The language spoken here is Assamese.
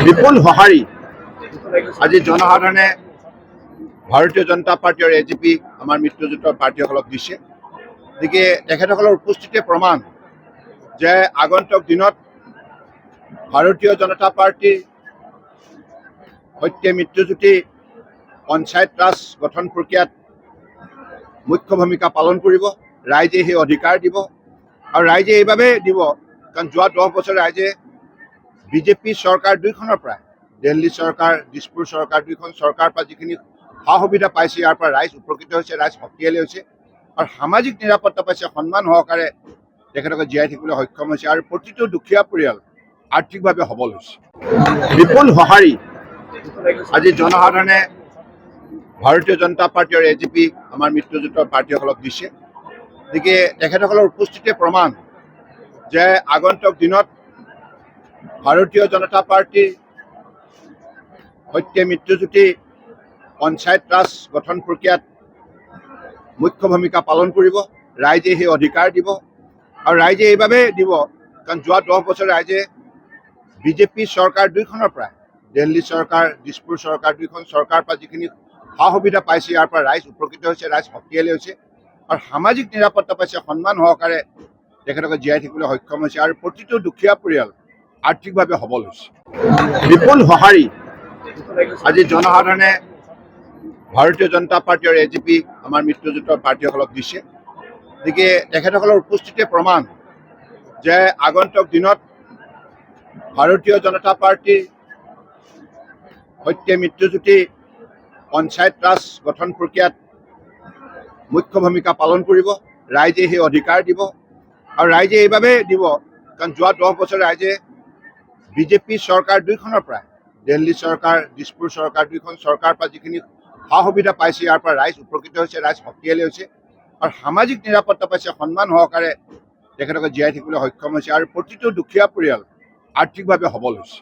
বিপুল সঁহাৰি আজি জনসাধাৰণে ভাৰতীয় জনতা পাৰ্টি আৰু এজিপি আমাৰ মিত্ৰজোঁটৰ প্ৰাৰ্থীসকলক দিছে। গতিকে তেখেতসকলৰ উপস্থিতিয়ে প্ৰমাণ যে আগন্তুক দিনত ভাৰতীয় জনতা পাৰ্টিৰ সৈতে মিত্ৰজোঁটে পঞ্চায়ত ৰাজ গঠন প্ৰক্ৰিয়াত মুখ্য ভূমিকা পালন কৰিব। ৰাইজে সেই অধিকাৰ দিব আৰু ৰাইজে এইবাবে দিব কাৰণ যোৱা 10 বছৰ ৰাইজে বিজেপি চৰকাৰ দুইখনৰ পৰা দিল্লী চৰকাৰ, দিছপুৰ চৰকাৰ দুইখন চৰকাৰৰ পৰা যিখিনি সা সুবিধা পাইছে ইয়াৰ পৰা ৰাইজ উপকৃত হৈছে, ৰাইজ শক্তিশালী হৈছে আৰু সামাজিক নিৰাপত্তা পাইছে, সন্মান সহকাৰে তেখেতলোকে জীয়াই থাকিবলৈ সক্ষম হৈছে আৰু প্ৰতিটো দুখীয়া পৰিয়াল আৰ্থিকভাৱে সবল হৈছে। বিপুল সঁহাৰি আজি জনসাধাৰণে ভাৰতীয় জনতা পাৰ্টি আৰু এজিপি আমাৰ মিত্ৰজোঁটৰ প্ৰাৰ্থীসকলক দিছে। গতিকে তেখেতসকলৰ উপস্থিতিয়ে প্ৰমাণ যে আগন্তুক দিনত ভাৰতীয় জনতা পাৰ্টিৰ সৈতে মিত্ৰজোঁটে পঞ্চায়ত ৰাজ গঠন প্ৰক্ৰিয়াত মুখ্য ভূমিকা পালন কৰিব। ৰাইজে সেই অধিকাৰ দিব আৰু ৰাইজে এইবাবে দিব কাৰণ যোৱা 10 বছৰ ৰাইজে বিজেপি চৰকাৰ দুইখনৰ পৰা দিল্লী চৰকাৰ, দিছপুৰ চৰকাৰ দুইখন চৰকাৰৰ পৰা যিখিনি সা সুবিধা পাইছে ইয়াৰ পৰা ৰাইজ উপকৃত হৈছে, ৰাইজ শক্তিশালী হৈছে আৰু সামাজিক নিৰাপত্তা পাইছে, সন্মান সহকাৰে তেখেতলোকে জীয়াই থাকিবলৈ সক্ষম হৈছে আৰু প্ৰতিটো দুখীয়া পৰিয়াল আৰ্থিকভাৱে সবল হৈছে। বিপুল সঁহাৰি আজি জনসাধাৰণে ভাৰতীয় জনতা পাৰ্টি আৰু এজিপি আমাৰ মিত্ৰজোঁটৰ প্ৰাৰ্থীসকলক দিছে। গতিকে তেখেতসকলৰ উপস্থিতিয়ে প্ৰমাণ যে আগন্তুক দিনত ভাৰতীয় জনতা পাৰ্টিৰ সৈতে মিত্ৰজোঁটে পঞ্চায়ত ৰাজ গঠন প্ৰক্ৰিয়াত মুখ্য ভূমিকা পালন কৰিব। ৰাইজে সেই অধিকাৰ দিব আৰু ৰাইজে এইবাবে দিব কাৰণ যোৱা 10 বছৰ ৰাইজে বিজেপি চৰকাৰ দুইখনৰ পৰা দিল্লী চৰকাৰ, দিছপুৰ চৰকাৰ দুইখন চৰকাৰৰ পৰা যিখিনি সা সুবিধা পাইছে ইয়াৰ পৰা ৰাইজ উপকৃত হৈছে, ৰাইজ শক্তিশালী হৈছে আৰু সামাজিক নিৰাপত্তা পাইছে, সন্মান সহকাৰে তেখেতলোকে জীয়াই থাকিবলৈ সক্ষম হৈছে আৰু প্ৰতিটো দুখীয়া পৰিয়াল আৰ্থিকভাৱে সবল হৈছে।